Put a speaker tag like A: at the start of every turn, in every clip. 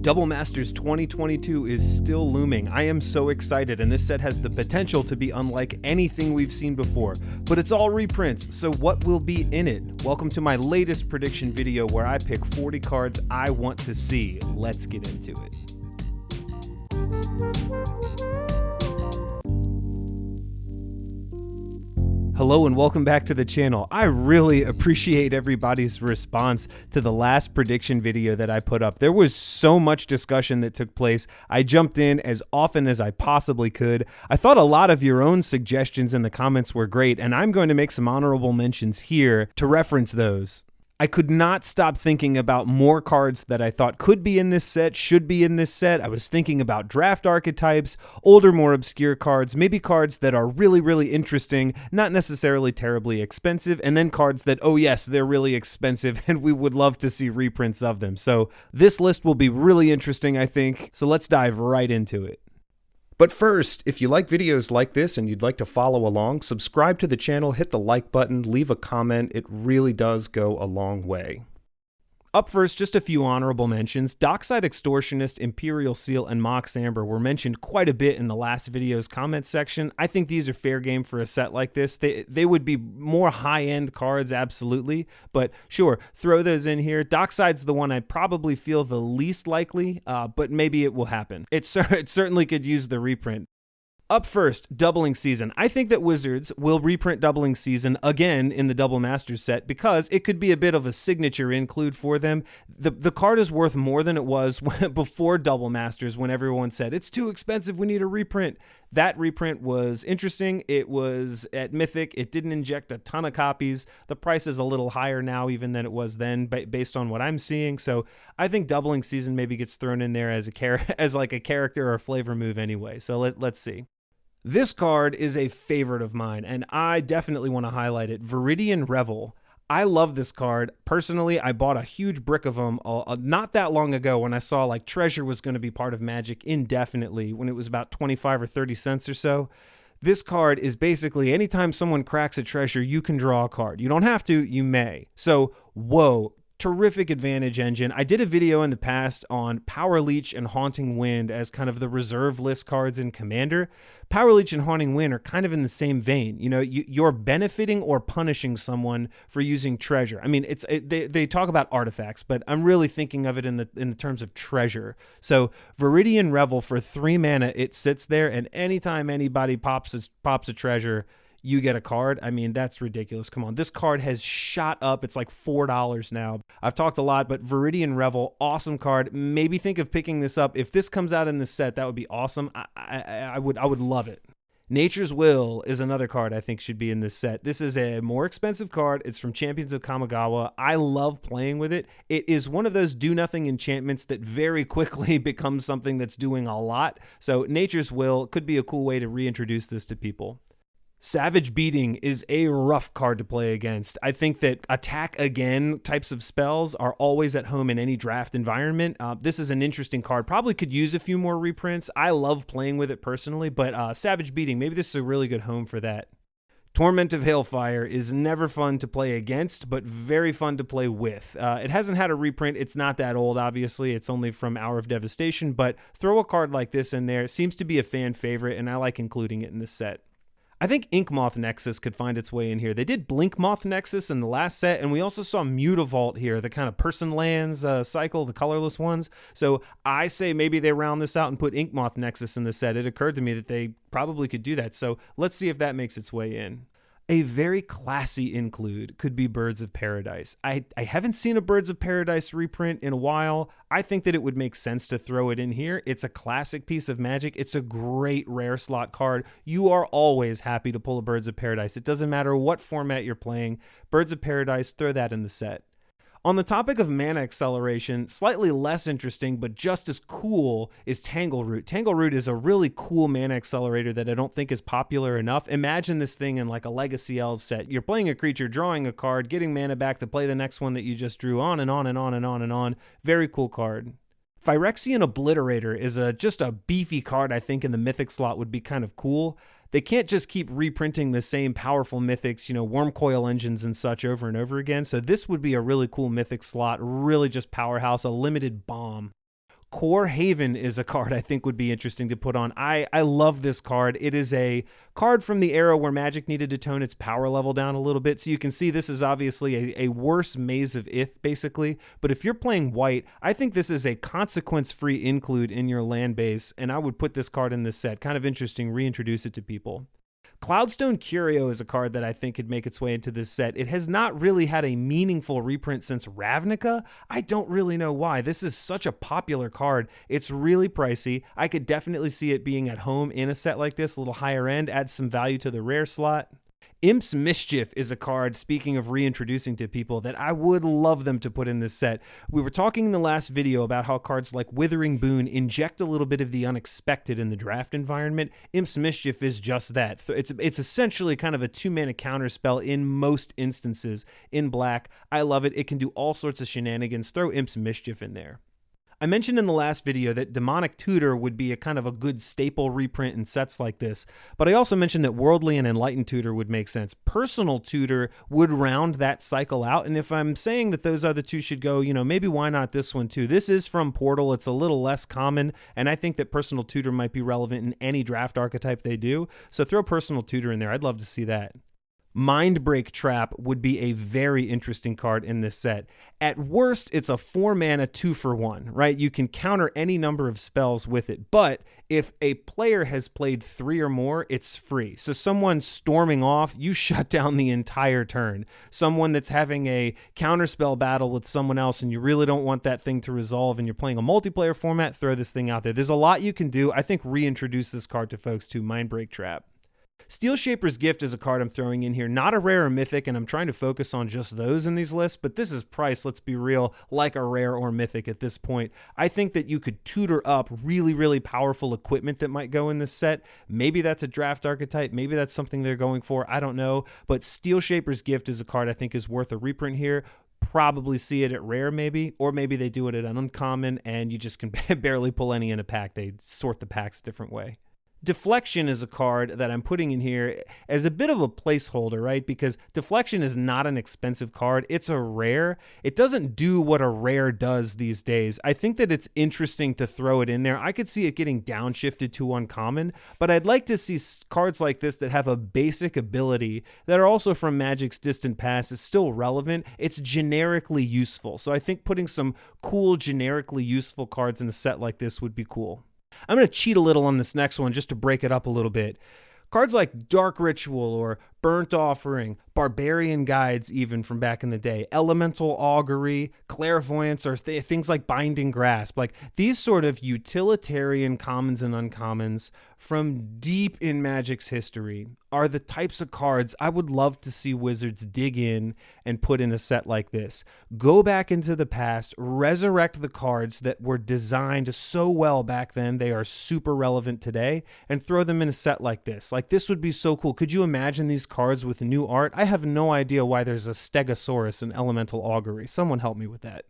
A: Double Masters 2022 is still looming. I am so excited, and this set has the potential to be unlike anything we've seen before. But it's all reprints, so what will be in it? Welcome to my latest prediction video where I pick 40 cards I want to see. Let's get into it. Hello and welcome back to the channel. I really appreciate everybody's response to the last prediction video that I put up. There was so much discussion that took place. I jumped in as often as I possibly could. I thought a lot of your own suggestions in the comments were great, and I'm going to make some honorable mentions here to reference those. I could not stop thinking about more cards that I thought could be in this set, should be in this set. I was thinking about draft archetypes, older, more obscure cards, maybe cards that are really interesting, not necessarily terribly expensive, and then cards that, oh yes, they're really expensive and we would love to see reprints of them. So this list will be really interesting, I think. So let's dive right into it. But first, if you like videos like this and you'd like to follow along, subscribe to the channel, hit the like button, leave a comment. It really does go a long way. Up first, just a few honorable mentions. Dockside Extortionist, Imperial Seal, and Mox Amber were mentioned quite a bit in the last video's comment section. I think these are fair game for a set like this. They would be more high-end cards, absolutely, but sure, throw those in here. Dockside's the one I probably feel the least likely, but maybe it will happen. It certainly could use the reprint. Up first, Doubling Season. I think that Wizards will reprint Doubling Season again in the Double Masters set because it could be a bit of a signature include for them. The card is worth more than it was before Double Masters when everyone said, it's too expensive, we need a reprint. That reprint was interesting. It was at Mythic. It didn't inject a ton of copies. The price is a little higher now even than it was then based on what I'm seeing. So I think Doubling Season maybe gets thrown in there as like a character or flavor move anyway. So let's see. This card is a favorite of mine, and I definitely want to highlight it. Viridian Revel. I love this card. Personally, I bought a huge brick of them not that long ago when I saw like Treasure was going to be part of Magic indefinitely when it was about 25 or 30 cents or so. This card is basically anytime someone cracks a treasure, you can draw a card. You don't have to, you may. So, whoa. Terrific advantage engine. I did a video in the past on Power Leech and Haunting Wind as kind of the reserve list cards in Commander. Power Leech and Haunting Wind are kind of in the same vein. You know, you're benefiting or punishing someone for using treasure. I mean, they talk about artifacts, but I'm really thinking of it in the terms of treasure. So Viridian Revel for 3 mana, it sits there, and anytime anybody pops a treasure, you get a card. I mean, that's ridiculous. Come on. This card has shot up. It's like $4 now. I've talked a lot, but Viridian Revel, awesome card. Maybe think of picking this up. If this comes out in this set, that would be awesome. I would love it. Nature's Will is another card I think should be in this set. This is a more expensive card. It's from Champions of Kamigawa. I love playing with it. It is one of those do-nothing enchantments that very quickly becomes something that's doing a lot. So Nature's Will could be a cool way to reintroduce this to people. Savage Beating is a rough card to play against. I think that attack again types of spells are always at home in any draft environment. This is an interesting card. Probably could use a few more reprints. I love playing with it personally, but Savage Beating, maybe this is a really good home for that. Torment of Hailfire is never fun to play against, but very fun to play with. It hasn't had a reprint. It's not that old, obviously. It's only from Hour of Devastation, but throw a card like this in there. It seems to be a fan favorite, and I like including it in this set. I think Ink Moth Nexus could find its way in here. They did Blink Moth Nexus in the last set, and we also saw Mutavault here, the kind of person lands cycle, the colorless ones. So I say maybe they round this out and put Ink Moth Nexus in the set. It occurred to me that they probably could do that. So let's see if that makes its way in. A very classy include could be Birds of Paradise. I haven't seen a Birds of Paradise reprint in a while. I think that it would make sense to throw it in here. It's a classic piece of Magic. It's a great rare slot card. You are always happy to pull a Birds of Paradise. It doesn't matter what format you're playing. Birds of Paradise, throw that in the set. On the topic of mana acceleration, slightly less interesting but just as cool is Tangleroot. Tangleroot is a really cool mana accelerator that I don't think is popular enough. Imagine this thing in like a Legacy Elves set. You're playing a creature, drawing a card, getting mana back to play the next one that you just drew, on and on and on and on and on. Very cool card. Phyrexian Obliterator is just a beefy card I think in the Mythic slot would be kind of cool. They can't just keep reprinting the same powerful mythics, you know, Wormcoil engines and such over and over again. So this would be a really cool mythic slot, really just powerhouse, a limited bomb. Core Haven is a card I think would be interesting to put on. I love this card. It is a card from the era where Magic needed to tone its power level down a little bit. So you can see this is obviously a worse Maze of Ith, basically. But if you're playing white, I think this is a consequence-free include in your land base, and I would put this card in this set. Kind of interesting, reintroduce it to people. Cloudstone Curio is a card that I think could make its way into this set. It has not really had a meaningful reprint since Ravnica. I don't really know why. This is such a popular card. It's really pricey. I could definitely see it being at home in a set like this, a little higher end, adds some value to the rare slot. Imps Mischief is a card, speaking of reintroducing to people, that I would love them to put in this set. We were talking in the last video about how cards like Withering Boon inject a little bit of the unexpected in the draft environment. Imps Mischief is just that. It's essentially kind of a 2-mana counter spell in most instances in black. I love it. It can do all sorts of shenanigans. Throw Imps Mischief in there. I mentioned in the last video that Demonic Tutor would be a kind of a good staple reprint in sets like this, but I also mentioned that Worldly and Enlightened Tutor would make sense. Personal Tutor would round that cycle out, and if I'm saying that those other two should go, maybe why not this one too? This is from Portal. It's a little less common, and I think that Personal Tutor might be relevant in any draft archetype they do, so throw Personal Tutor in there. I'd love to see that. Mindbreak Trap would be a very interesting card in this set. At worst, it's a 4-mana 2-for-1, right? You can counter any number of spells with it, but if a player has played 3 or more, it's free. So someone storming off, you shut down the entire turn. Someone that's having a counterspell battle with someone else and you really don't want that thing to resolve and you're playing a multiplayer format, throw this thing out there. There's a lot you can do. I think reintroduce this card to folks too, Mindbreak Trap. Steelshaper's Gift is a card I'm throwing in here, not a rare or mythic, and I'm trying to focus on just those in these lists, but this is priced, let's be real, like a rare or mythic at this point. I think that you could tutor up really, really powerful equipment that might go in this set. Maybe that's a draft archetype, maybe that's something they're going for, I don't know, but Steelshaper's Gift is a card I think is worth a reprint here. Probably see it at rare maybe, or maybe they do it at an uncommon and you just can barely pull any in a pack. They sort the packs a different way. Deflection is a card that I'm putting in here as a bit of a placeholder, right? Because Deflection is not an expensive card. It's a rare. It doesn't do what a rare does these days. I think that it's interesting to throw it in there. I could see it getting downshifted to uncommon, but I'd like to see cards like this that have a basic ability that are also from Magic's distant past. It's still relevant. It's generically useful. So I think putting some cool, generically useful cards in a set like this would be cool. I'm going to cheat a little on this next one just to break it up a little bit. Cards like Dark Ritual or Burnt Offering, Barbarian Guides even from back in the day, Elemental Augury, Clairvoyance, or things like Binding Grasp. Like these sort of utilitarian commons and uncommons from deep in Magic's history are the types of cards I would love to see Wizards dig in and put in a set like this. Go back into the past, resurrect the cards that were designed so well back then, they are super relevant today, and throw them in a set like this. Like this would be so cool. Could you imagine these cards with new art? I have no idea why there's a Stegosaurus in Elemental Augury. Someone help me with that.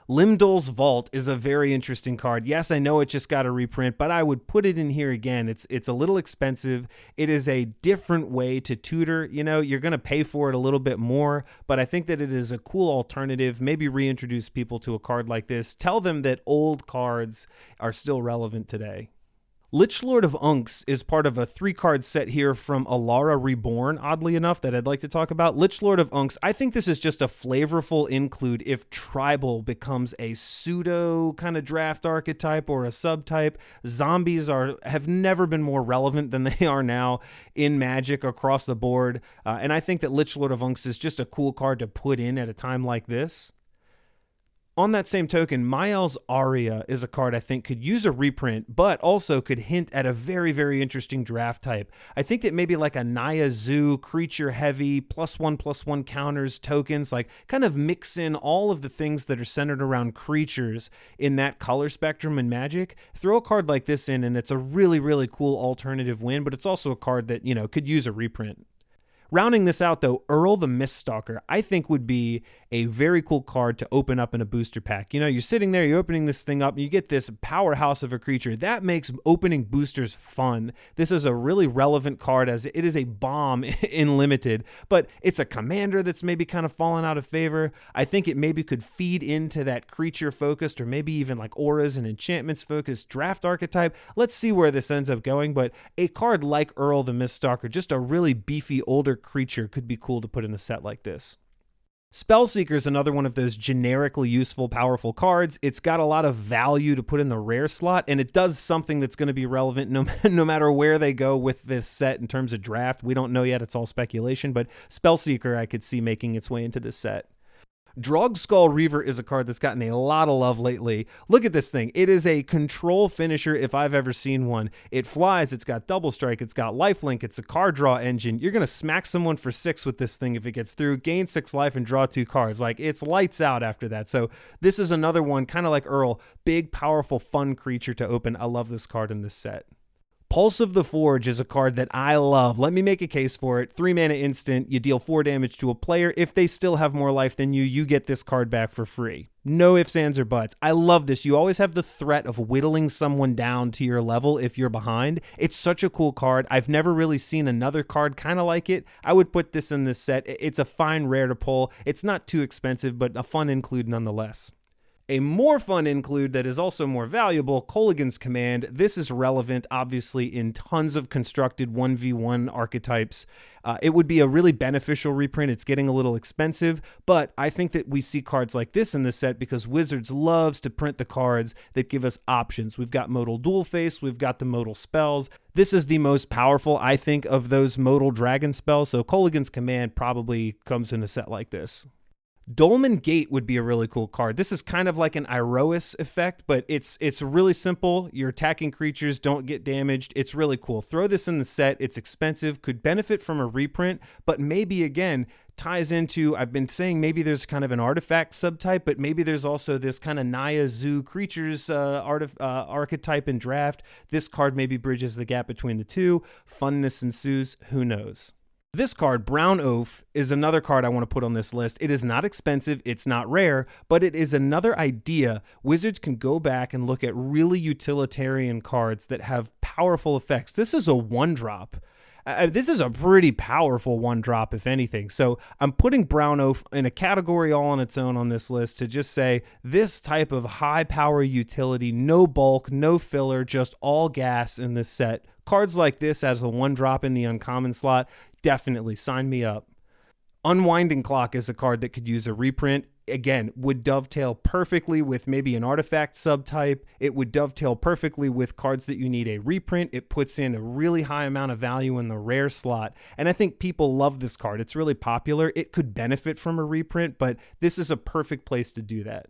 A: Limdol's Vault is a very interesting card. Yes, I know it just got a reprint, but I would put it in here again. It's a little expensive. It is a different way to tutor. You're going to pay for it a little bit more, but I think that it is a cool alternative. Maybe reintroduce people to a card like this. Tell them that old cards are still relevant today. Lich Lord of Unks is part of a 3-card set here from Alara Reborn, oddly enough, that I'd like to talk about. Lich Lord of Unks, I think this is just a flavorful include if Tribal becomes a pseudo kind of draft archetype or a subtype. Zombies have never been more relevant than they are now in Magic across the board, and I think that Lich Lord of Unks is just a cool card to put in at a time like this. On that same token, Mael's Aria is a card I think could use a reprint, but also could hint at a very, very interesting draft type. I think that maybe like a Naya Zoo, creature heavy, +1/+1 counters, tokens, like kind of mix in all of the things that are centered around creatures in that color spectrum in Magic. Throw a card like this in and it's a really, really cool alternative win, but it's also a card that, could use a reprint. Rounding this out though, Earl the Miststalker, I think would be a very cool card to open up in a booster pack. You know, you're sitting there, you're opening this thing up, and you get this powerhouse of a creature. That makes opening boosters fun. This is a really relevant card as it is a bomb in limited, but it's a commander that's maybe kind of fallen out of favor. I think it maybe could feed into that creature focused or maybe even like auras and enchantments focused draft archetype. Let's see where this ends up going, but a card like Earl the Miststalker, just a really beefy older creature, could be cool to put in a set like this. Spellseeker is another one of those generically useful, powerful cards. It's got a lot of value to put in the rare slot, and it does something that's going to be relevant no matter where they go with this set in terms of draft. We don't know yet. It's all speculation, but Spellseeker I could see making its way into this set. Drogskull Reaver is a card that's gotten a lot of love lately. Look at this thing. It is a control finisher if I've ever seen one. It flies, it's got double strike, it's got lifelink, it's a card draw engine. You're going to smack someone for 6 with this thing if it gets through, gain 6 life and draw 2 cards. Like, it's lights out after that. So this is another one, kind of like Earl, big, powerful, fun creature to open. I love this card in this set. Pulse of the Forge is a card that I love. Let me make a case for it. 3 mana instant, you deal 4 damage to a player. If they still have more life than you get this card back for free. No ifs, ands, or buts. I love this. You always have the threat of whittling someone down to your level if you're behind. It's such a cool card. I've never really seen another card kind of like it. I would put this in this set. It's a fine rare to pull. It's not too expensive, but a fun include nonetheless. A more fun include that is also more valuable, Kolaghan's Command. This is relevant, obviously, in tons of constructed 1v1 archetypes. It would be a really beneficial reprint. It's getting a little expensive, but I think that we see cards like this in this set because Wizards loves to print the cards that give us options. We've got modal dual face, we've got the modal spells. This is the most powerful, I think, of those modal dragon spells, so Kolaghan's Command probably comes in a set like this. Dolmen Gate would be a really cool card. This is kind of like an Iroas effect, but it's really simple. Your attacking creatures don't get damaged. It's really cool. Throw this in the set. It's expensive, could benefit from a reprint, but maybe, again, ties into, I've been saying maybe there's kind of an artifact subtype, but maybe there's also this kind of Naya Zoo creatures archetype in draft. This card maybe bridges the gap between the two. Funness ensues. Who knows? This card, Brown Oaf, is another card I want to put on this list. It is not expensive, it's not rare, but it is another idea. Wizards can go back and look at really utilitarian cards that have powerful effects. This is a 1-drop. This is a pretty powerful 1-drop, if anything. So I'm putting Brown Oaf in a category all on its own on this list to just say this type of high power utility, no bulk, no filler, just all gas in this set. Cards like this as a 1-drop in the uncommon slot, definitely sign me up. Unwinding Clock is a card that could use a reprint. Again, would dovetail perfectly with maybe an artifact subtype. It would dovetail perfectly with cards that you need a reprint. It puts in a really high amount of value in the rare slot. And I think people love this card. It's really popular. It could benefit from a reprint, but this is a perfect place to do that.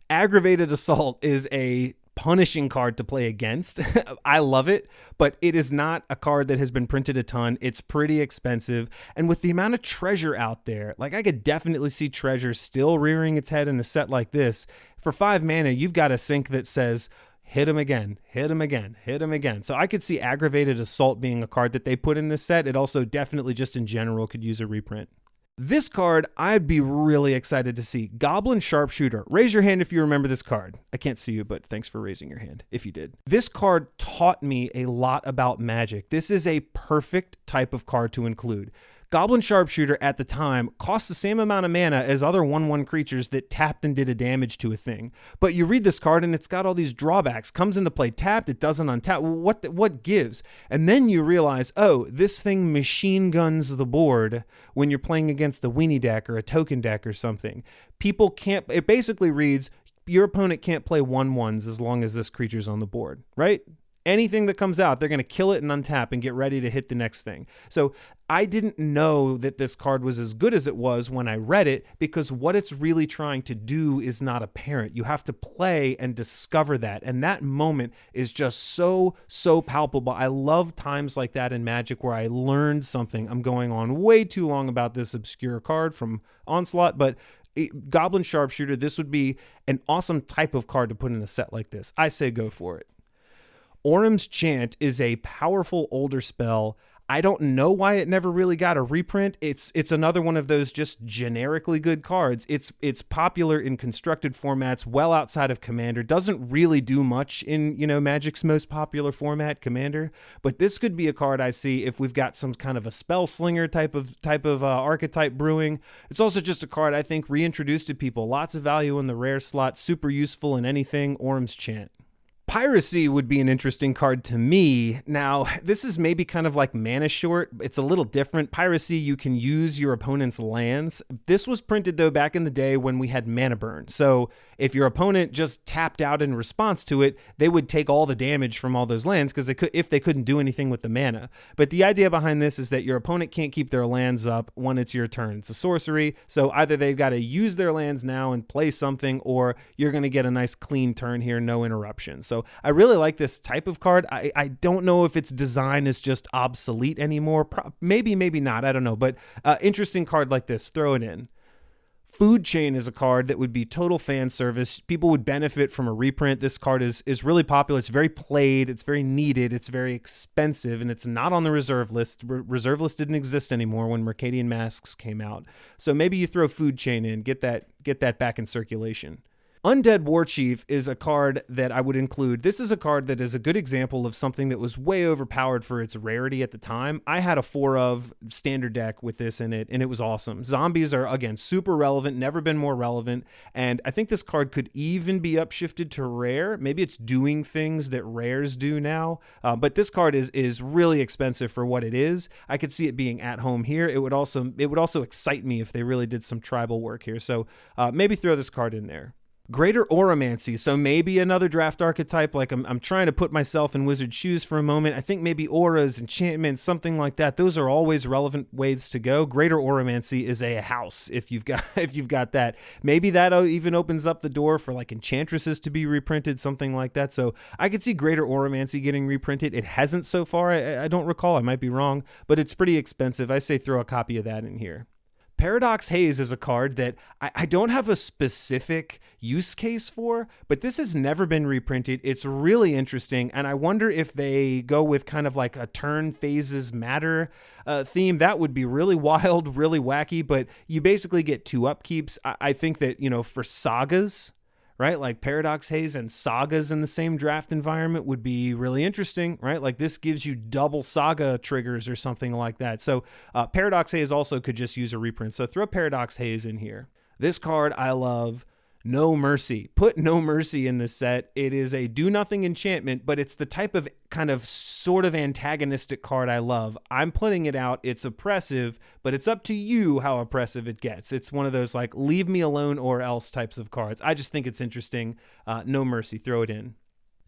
A: Aggravated Assault is a punishing card to play against. I love it, but it is not a card that has been printed a ton. It's pretty expensive. And with the amount of treasure out there, like I could definitely see treasure still rearing its head in a set like this. For 5 mana, you've got a sync that says, hit him again, hit him again, hit him again. So I could see Aggravated Assault being a card that they put in this set. It also definitely just in general could use a reprint. This card, I'd be really excited to see. Goblin Sharpshooter. Raise your hand if you remember this card. I can't see you, but thanks for raising your hand if you did. This card taught me a lot about Magic. This is a perfect type of card to include. Goblin Sharpshooter at the time costs the same amount of mana as other 1/1 creatures that tapped and did a damage to a thing. But you read this card and it's got all these drawbacks. Comes into play tapped, it doesn't untap. What gives? And then you realize, oh, this thing machine guns the board when you're playing against a weenie deck or a token deck or something. People can't, it basically reads, your opponent can't play 1/1s as long as this creature's on the board, right? Anything that comes out, they're going to kill it and untap and get ready to hit the next thing. So I didn't know that this card was as good as it was when I read it because what it's really trying to do is not apparent. You have to play and discover that. And that moment is just so palpable. I love times like that in Magic where I learned something. I'm going on way too long about this obscure card from Onslaught, but Goblin Sharpshooter, this would be an awesome type of card to put in a set like this. I say go for it. Orams Chant is a powerful older spell. I don't know why it never really got a reprint. It's another one of those just generically good cards. It's popular in constructed formats, well outside of Commander. Doesn't really do much in, you know, Magic's most popular format, Commander. But this could be a card I see if we've got some kind of a spell slinger type of archetype brewing. It's also just a card I think reintroduced to people. Lots of value in the rare slot, super useful in anything, orams chant. Piracy would be an interesting card to me. Now, this is maybe kind of like mana short. It's a little different. Piracy, you can use your opponent's lands. This was printed, though, back in the day when we had mana burn. So if your opponent just tapped out in response to it, they would take all the damage from all those lands because if they couldn't do anything with the mana. But the idea behind this is that your opponent can't keep their lands up when it's your turn. It's a sorcery. So either they've got to use their lands now and play something, or you're going to get a nice clean turn here, no interruption. So I really like this type of card. I don't know if its design is just obsolete anymore. Maybe not. I don't know. But interesting card like this. Throw it in. Food Chain is a card that would be total fan service. People would benefit from a reprint. This card is really popular. It's very played. It's very needed. It's very expensive, and it's not on the reserve list. Reserve list didn't exist anymore when Mercadian Masks came out. So maybe you throw Food Chain in, get that back in circulation. Undead Warchief is a card that I would include. This is a card that is a good example of something that was way overpowered for its rarity at the time. I had a 4 of standard deck with this in it, and it was awesome. Zombies are, again, super relevant, never been more relevant, and I think this card could even be upshifted to rare. Maybe it's doing things that rares do now, but this card is really expensive for what it is. I could see it being at home here. It would also excite me if they really did some tribal work here, so maybe throw this card in there. Greater Oramancy, so maybe another draft archetype. Like I'm trying to put myself in wizard shoes for a moment. I think maybe auras, enchantments, something like that. Those are always relevant ways to go. Greater Oramancy is a house if you've got that. Maybe that even opens up the door for like enchantresses to be reprinted, something like that. So I could see Greater Oramancy getting reprinted. It hasn't so far. I don't recall. I might be wrong, but it's pretty expensive. I say throw a copy of that in here. Paradox Haze is a card that I don't have a specific use case for, but this has never been reprinted. It's really interesting, and I wonder if they go with kind of like a turn phases matter theme. That would be really wild, really wacky, but you basically get 2 upkeeps. I think that, you know, for sagas, right? Like Paradox Haze and sagas in the same draft environment would be really interesting, right? Like this gives you double saga triggers or something like that. So Paradox Haze also could just use a reprint. So throw Paradox Haze in here. This card I love. No Mercy. Put No Mercy in this set. It is a do-nothing enchantment, but it's the type of kind of sort of antagonistic card I love. I'm putting it out. It's oppressive, but it's up to you how oppressive it gets. It's one of those like leave me alone or else types of cards. I just think it's interesting. No Mercy. Throw it in.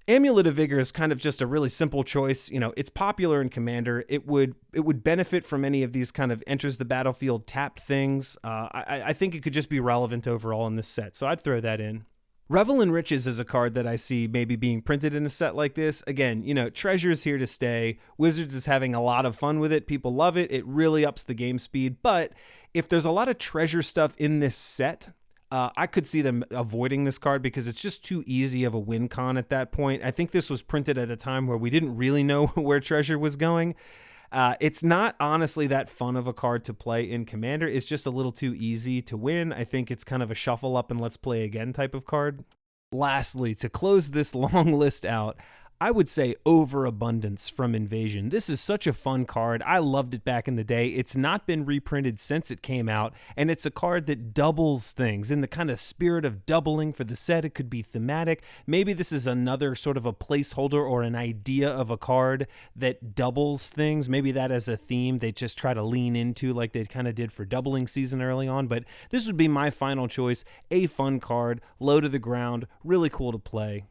A: Amulet of Vigor is kind of just a really simple choice. You know, it's popular in Commander. It would benefit from any of these kind of enters the battlefield tapped things. I think it could just be relevant overall in this set, so I'd throw that in. Revel in Riches is a card that I see maybe being printed in a set like this. Again, you know, Treasure's here to stay. Wizards is having a lot of fun with it. People love it. It really ups the game speed. But if there's a lot of treasure stuff in this set, I could see them avoiding this card because it's just too easy of a win con at that point. I think this was printed at a time where we didn't really know where treasure was going. It's not honestly that fun of a card to play in Commander. It's just a little too easy to win. I think it's kind of a shuffle up and let's play again type of card. Lastly, to close this long list out, I would say Overabundance from Invasion. This is such a fun card. I loved it back in the day. It's not been reprinted since it came out, and it's a card that doubles things in the kind of spirit of doubling for the set. It could be thematic. Maybe this is another sort of a placeholder or an idea of a card that doubles things. Maybe that as a theme they just try to lean into like they kind of did for doubling season early on, but this would be my final choice. A fun card, low to the ground, really cool to play.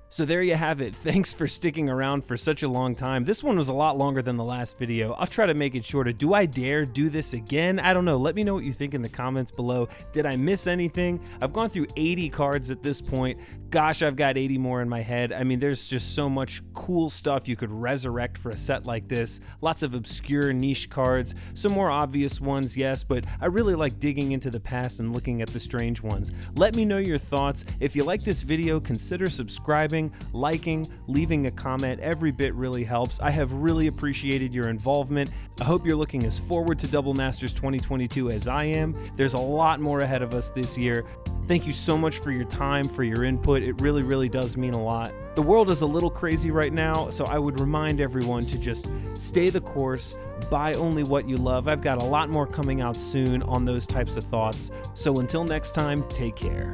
A: So there you have it. Thanks for sticking around for such a long time. This one was a lot longer than the last video. I'll try to make it shorter. Do I dare do this again? I don't know. Let me know what you think in the comments below. Did I miss anything? I've gone through 80 cards at this point. Gosh, I've got 80 more in my head. I mean, there's just so much cool stuff you could resurrect for a set like this. Lots of obscure niche cards. Some more obvious ones, yes, but I really like digging into the past and looking at the strange ones. Let me know your thoughts. If you like this video, consider subscribing. subscribing, liking, leaving a comment. Every bit really helps. I have really appreciated your involvement. I hope you're looking as forward to Double Masters 2022 as I am. There's a lot more ahead of us this year. Thank you so much for your time, for your input. It really, really does mean a lot. The world is a little crazy right now, so I would remind everyone to just stay the course, buy only what you love. I've got a lot more coming out soon on those types of thoughts. So until next time, take care.